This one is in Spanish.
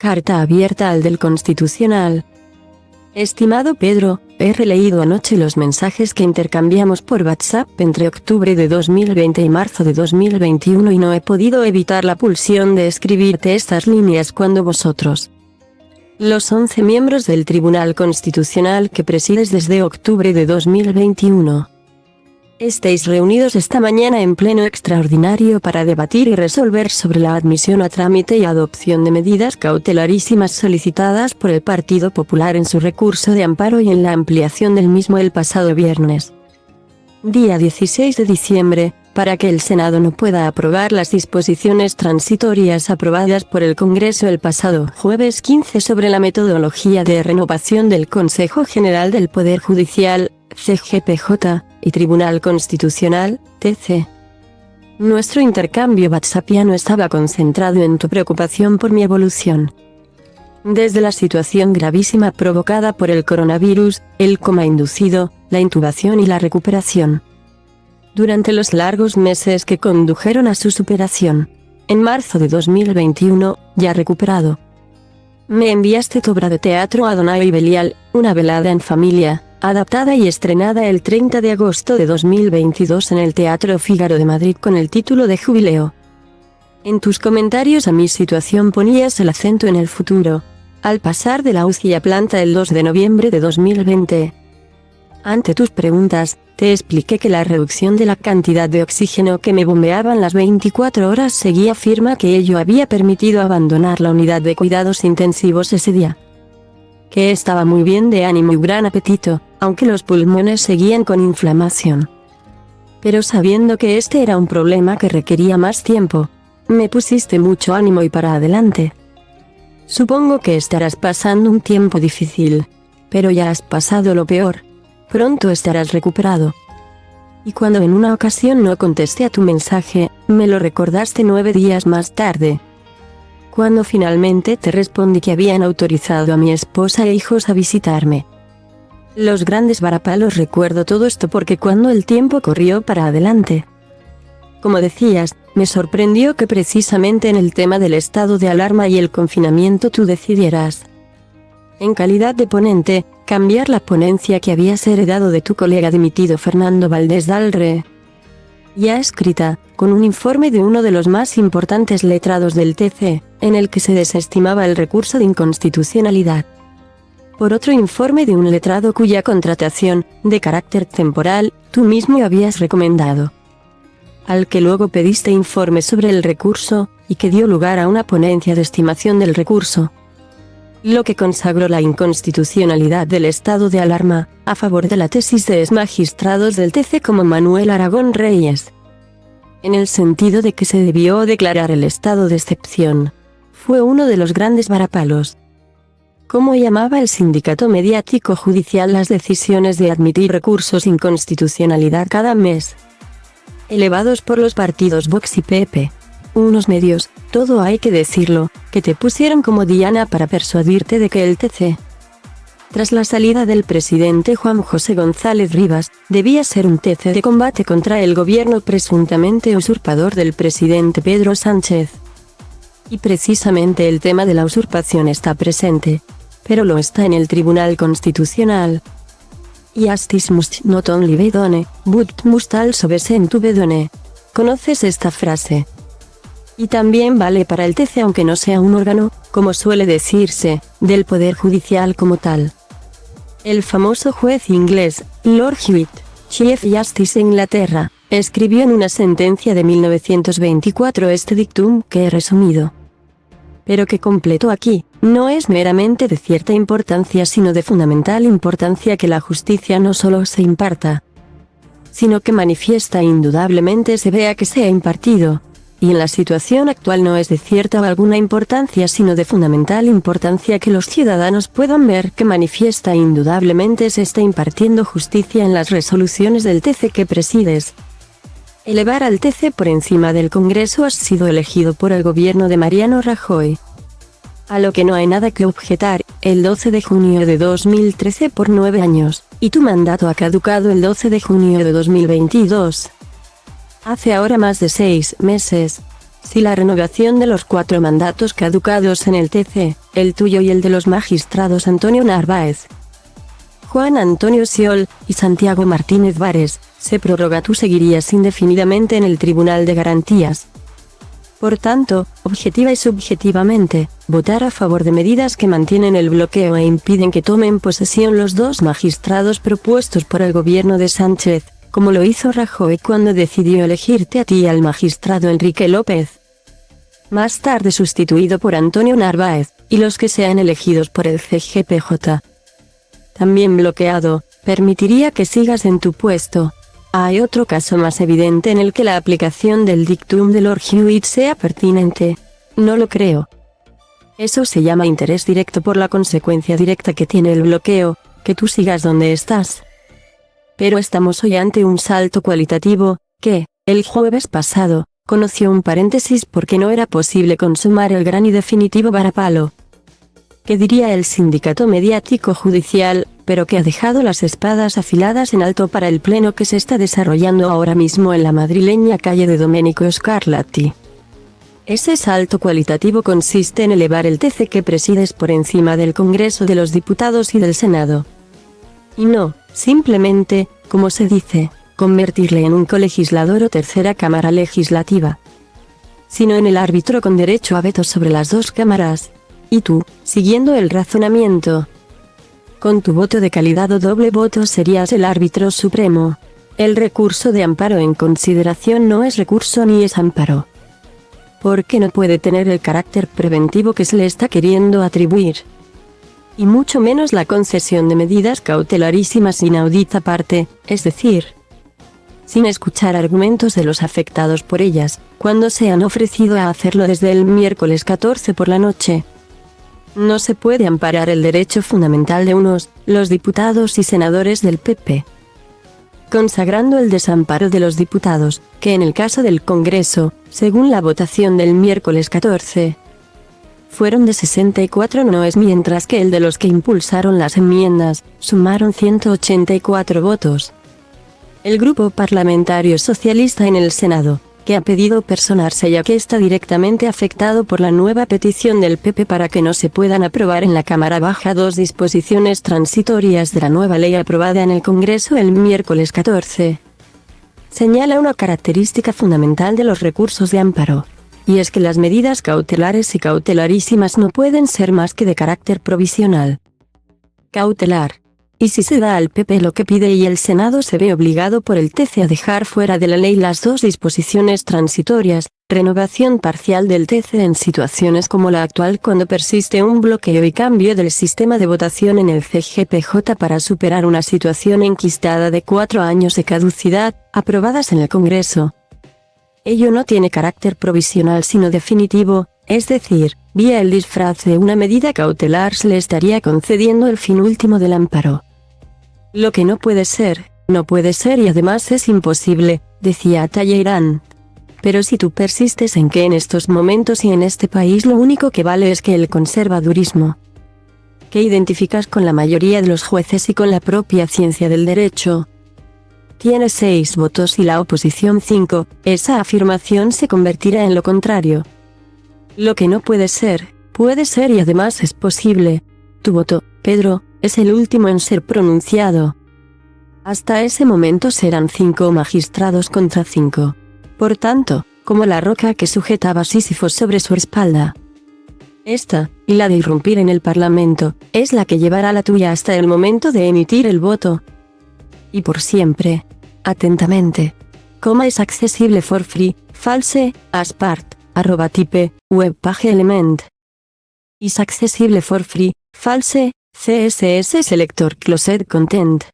Carta abierta al del Constitucional. Estimado Pedro, he releído anoche los mensajes que intercambiamos por WhatsApp entre octubre de 2020 y marzo de 2021 y no he podido evitar la pulsión de escribirte estas líneas cuando vosotros, los 11 miembros del Tribunal Constitucional que presides desde octubre de 2021, estéis reunidos esta mañana en pleno extraordinario para debatir y resolver sobre la admisión a trámite y adopción de medidas cautelarísimas solicitadas por el Partido Popular en su recurso de amparo y en la ampliación del mismo el pasado viernes, día 16 de diciembre, para que el Senado no pueda aprobar las disposiciones transitorias aprobadas por el Congreso el pasado jueves 15 sobre la metodología de renovación del Consejo General del Poder Judicial, CGPJ, y Tribunal Constitucional, TC. Nuestro intercambio whatsappiano estaba concentrado en tu preocupación por mi evolución. Desde la situación gravísima provocada por el coronavirus, el coma inducido, la intubación y la recuperación. Durante los largos meses que condujeron a su superación. En marzo de 2021, ya recuperado, me enviaste tu obra de teatro Adonai y Belial, una velada en familia, adaptada y estrenada el 30 de agosto de 2022 en el Teatro Fígaro de Madrid con el título de Jubileo. En tus comentarios a mi situación ponías el acento en el futuro, al pasar de la UCI a planta el 2 de noviembre de 2020. Ante tus preguntas, te expliqué que la reducción de la cantidad de oxígeno que me bombeaban las 24 horas seguía firme, que ello había permitido abandonar la unidad de cuidados intensivos ese día. Que estaba muy bien de ánimo y gran apetito, aunque los pulmones seguían con inflamación. Pero sabiendo que este era un problema que requería más tiempo, me pusiste mucho ánimo y para adelante. Supongo que estarás pasando un tiempo difícil, pero ya has pasado lo peor. Pronto estarás recuperado. Y cuando en una ocasión no contesté a tu mensaje, me lo recordaste 9 días más tarde. Cuando finalmente te respondí que habían autorizado a mi esposa e hijos a visitarme. Los grandes varapalos. Recuerdo todo esto porque cuando el tiempo corrió para adelante, como decías, me sorprendió que precisamente en el tema del estado de alarma y el confinamiento tú decidieras, en calidad de ponente, cambiar la ponencia que habías heredado de tu colega dimitido Fernando Valdés Dalre, ya escrita, con un informe de uno de los más importantes letrados del TC, en el que se desestimaba el recurso de inconstitucionalidad, por otro informe de un letrado cuya contratación, de carácter temporal, tú mismo habías recomendado, al que luego pediste informe sobre el recurso, y que dio lugar a una ponencia de estimación del recurso, lo que consagró la inconstitucionalidad del estado de alarma, a favor de la tesis de exmagistrados del TC como Manuel Aragón Reyes, en el sentido de que se debió declarar el estado de excepción. Fue uno de los grandes varapalos. ¿Cómo llamaba el sindicato mediático judicial las decisiones de admitir recursos de inconstitucionalidad cada mes, elevados por los partidos Vox y PP? Unos medios, todo hay que decirlo, que te pusieron como diana para persuadirte de que el TC, tras la salida del presidente Juan José González Rivas, debía ser un TC de combate contra el gobierno presuntamente usurpador del presidente Pedro Sánchez. Y precisamente el tema de la usurpación está presente, pero lo está en el Tribunal Constitucional. Justice must not only be done, but must also be sent to be done. ¿Conoces esta frase? Y también vale para el TC, aunque no sea un órgano, como suele decirse, del Poder Judicial como tal. El famoso juez inglés, Lord Hewitt, Chief Justice de Inglaterra, escribió en una sentencia de 1924 este dictum que he resumido, pero que completo aquí. No es meramente de cierta importancia sino de fundamental importancia que la justicia no solo se imparta, sino que manifiesta indudablemente se vea que se ha impartido. Y en la situación actual no es de cierta o alguna importancia sino de fundamental importancia que los ciudadanos puedan ver que manifiesta indudablemente se está impartiendo justicia en las resoluciones del TC que presides. Elevar al TC por encima del Congreso has sido elegido por el gobierno de Mariano Rajoy, a lo que no hay nada que objetar, el 12 de junio de 2013 por 9 años, y tu mandato ha caducado el 12 de junio de 2022. Hace ahora más de 6 meses, Si la renovación de los 4 mandatos caducados en el TC, el tuyo y el de los magistrados Antonio Narváez, Juan Antonio Sciol y Santiago Martínez Vares, se prorroga, tú seguirías indefinidamente en el Tribunal de Garantías. Por tanto, objetiva y subjetivamente, votar a favor de medidas que mantienen el bloqueo e impiden que tomen posesión los 2 magistrados propuestos por el gobierno de Sánchez, como lo hizo Rajoy cuando decidió elegirte a ti y al magistrado Enrique López, más tarde sustituido por Antonio Narváez, y los que sean elegidos por el CGPJ. También bloqueado, permitiría que sigas en tu puesto. Hay otro caso más evidente en el que la aplicación del dictum de Lord Hewitt sea pertinente. No lo creo. Eso se llama interés directo por la consecuencia directa que tiene el bloqueo, que tú sigas donde estás. Pero estamos hoy ante un salto cualitativo, que, el jueves pasado, conoció un paréntesis porque no era posible consumar el gran y definitivo varapalo. ¿Qué diría el sindicato mediático judicial, pero que ha dejado las espadas afiladas en alto para el pleno que se está desarrollando ahora mismo en la madrileña calle de Domenico Scarlatti? Ese salto cualitativo consiste en elevar el TC que presides por encima del Congreso de los Diputados y del Senado. Y no, simplemente, como se dice, convertirle en un colegislador o tercera cámara legislativa, sino en el árbitro con derecho a veto sobre las 2 cámaras. Y tú, siguiendo el razonamiento, con tu voto de calidad o doble voto serías el árbitro supremo. El recurso de amparo en consideración no es recurso ni es amparo, porque no puede tener el carácter preventivo que se le está queriendo atribuir, y mucho menos la concesión de medidas cautelarísimas inaudita parte, es decir, sin escuchar argumentos de los afectados por ellas, cuando se han ofrecido a hacerlo desde el miércoles 14 por la noche. No se puede amparar el derecho fundamental de unos, los diputados y senadores del PP, consagrando el desamparo de los diputados, que en el caso del Congreso, según la votación del miércoles 14, fueron de 64 noes, mientras que el de los que impulsaron las enmiendas, sumaron 184 votos. El grupo parlamentario socialista en el Senado, que ha pedido personarse ya que está directamente afectado por la nueva petición del PP para que no se puedan aprobar en la Cámara Baja 2 disposiciones transitorias de la nueva ley aprobada en el Congreso el miércoles 14, señala una característica fundamental de los recursos de amparo, y es que las medidas cautelares y cautelarísimas no pueden ser más que de carácter provisional. Cautelar. Y si se da al PP lo que pide y el Senado se ve obligado por el TC a dejar fuera de la ley las 2 disposiciones transitorias, renovación parcial del TC en situaciones como la actual cuando persiste un bloqueo y cambio del sistema de votación en el CGPJ para superar una situación enquistada de 4 años de caducidad, aprobadas en el Congreso. Ello no tiene carácter provisional sino definitivo, es decir, vía el disfraz de una medida cautelar se le estaría concediendo el fin último del amparo. Lo que no puede ser y además es imposible, decía Talleyrand. Pero si tú persistes en que en estos momentos y en este país lo único que vale es que el conservadurismo, que identificas con la mayoría de los jueces y con la propia ciencia del derecho, tiene 6 votos y la oposición 5, esa afirmación se convertirá en lo contrario. Lo que no puede ser y además es posible. Tu voto, Pedro, es el último en ser pronunciado. Hasta ese momento serán 5 magistrados contra 5. Por tanto, como la roca que sujetaba Sísifo sobre su espalda. Esta, y la de irrumpir en el Parlamento, es la que llevará la tuya hasta el momento de emitir el voto. Y por siempre. Atentamente. Es accesible for free, false, as part, @type, webpage element. Is accesible for free, false, CSS selector closed content.